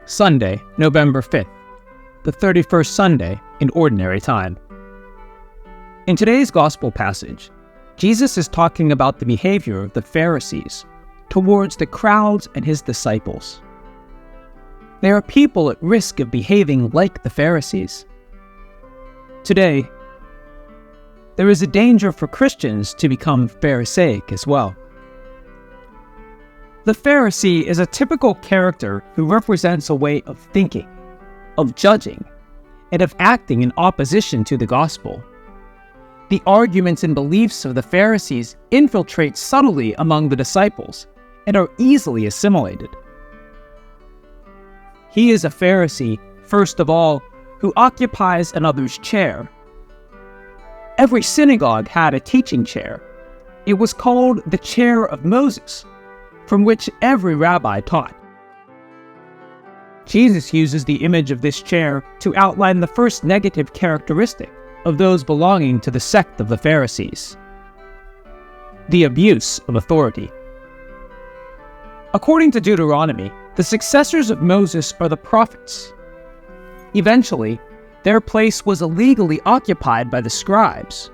Sunday, November 5th, the 31st Sunday in Ordinary Time. In today's Gospel passage, Jesus is talking about the behavior of the Pharisees towards the crowds and his disciples. There are people at risk of behaving like the Pharisees. Today, there is a danger for Christians to become Pharisaic as well. The Pharisee is a typical character who represents a way of thinking, of judging, and of acting in opposition to the gospel. The arguments and beliefs of the Pharisees infiltrate subtly among the disciples and are easily assimilated. He is a Pharisee, first of all, who occupies another's chair. Every synagogue had a teaching chair. It was called the chair of Moses, from which every rabbi taught. Jesus uses the image of this chair to outline the first negative characteristic of those belonging to the sect of the Pharisees: the abuse of authority. According to Deuteronomy, the successors of Moses are the prophets. Eventually, their place was illegally occupied by the scribes.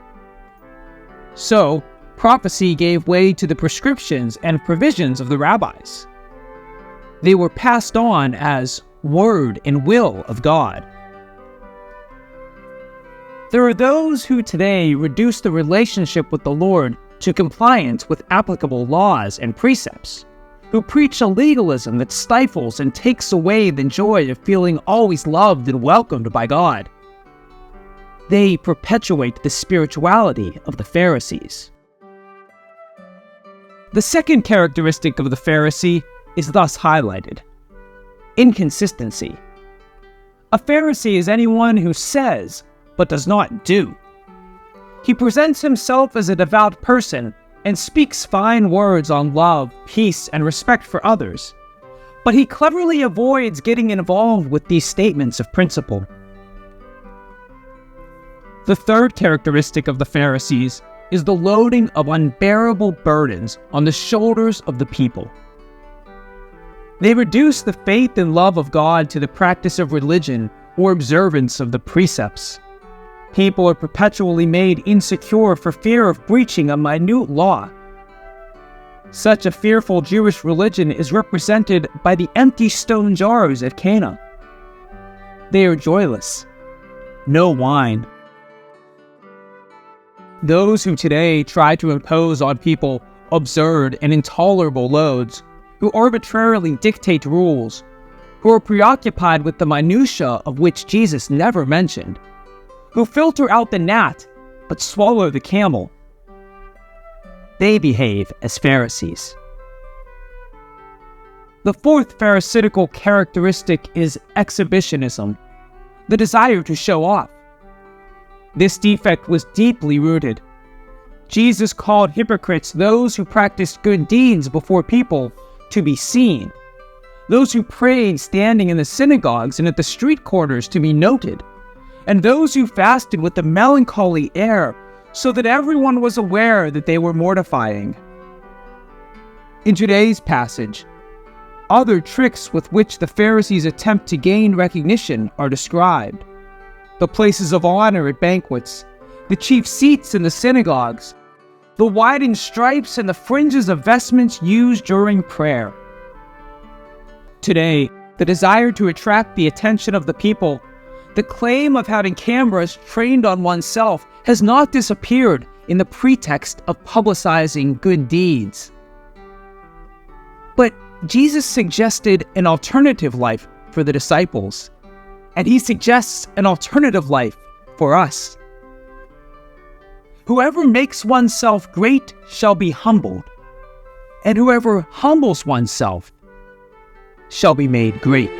So, prophecy gave way to the prescriptions and provisions of the rabbis. They were passed on as word and will of God. There are those who today reduce the relationship with the Lord to compliance with applicable laws and precepts, who preach a legalism that stifles and takes away the joy of feeling always loved and welcomed by God. They perpetuate the spirituality of the Pharisees. The second characteristic of the Pharisee is thus highlighted: inconsistency. A Pharisee is anyone who says, but does not do. He presents himself as a devout person and speaks fine words on love, peace, and respect for others, but he cleverly avoids getting involved with these statements of principle. The third characteristic of the Pharisees is the loading of unbearable burdens on the shoulders of the people. They reduce the faith and love of God to the practice of religion or observance of the precepts. People are perpetually made insecure for fear of breaching a minute law. Such a fearful Jewish religion is represented by the empty stone jars at Cana. They are joyless, no wine. Those who today try to impose on people absurd and intolerable loads, who arbitrarily dictate rules, who are preoccupied with the minutiae of which Jesus never mentioned, who filter out the gnat but swallow the camel, they behave as Pharisees. The fourth Pharisaical characteristic is exhibitionism, the desire to show off. This defect was deeply rooted. Jesus called hypocrites those who practiced good deeds before people to be seen, those who prayed standing in the synagogues and at the street corners to be noted, and those who fasted with a melancholy air so that everyone was aware that they were mortifying. In today's passage, other tricks with which the Pharisees attempt to gain recognition are described: the places of honor at banquets, the chief seats in the synagogues, the widened stripes and the fringes of vestments used during prayer. Today, the desire to attract the attention of the people, the claim of having cameras trained on oneself, has not disappeared in the pretext of publicizing good deeds. But Jesus suggested an alternative life for the disciples, and he suggests an alternative life for us. Whoever makes oneself great shall be humbled, and whoever humbles oneself shall be made great.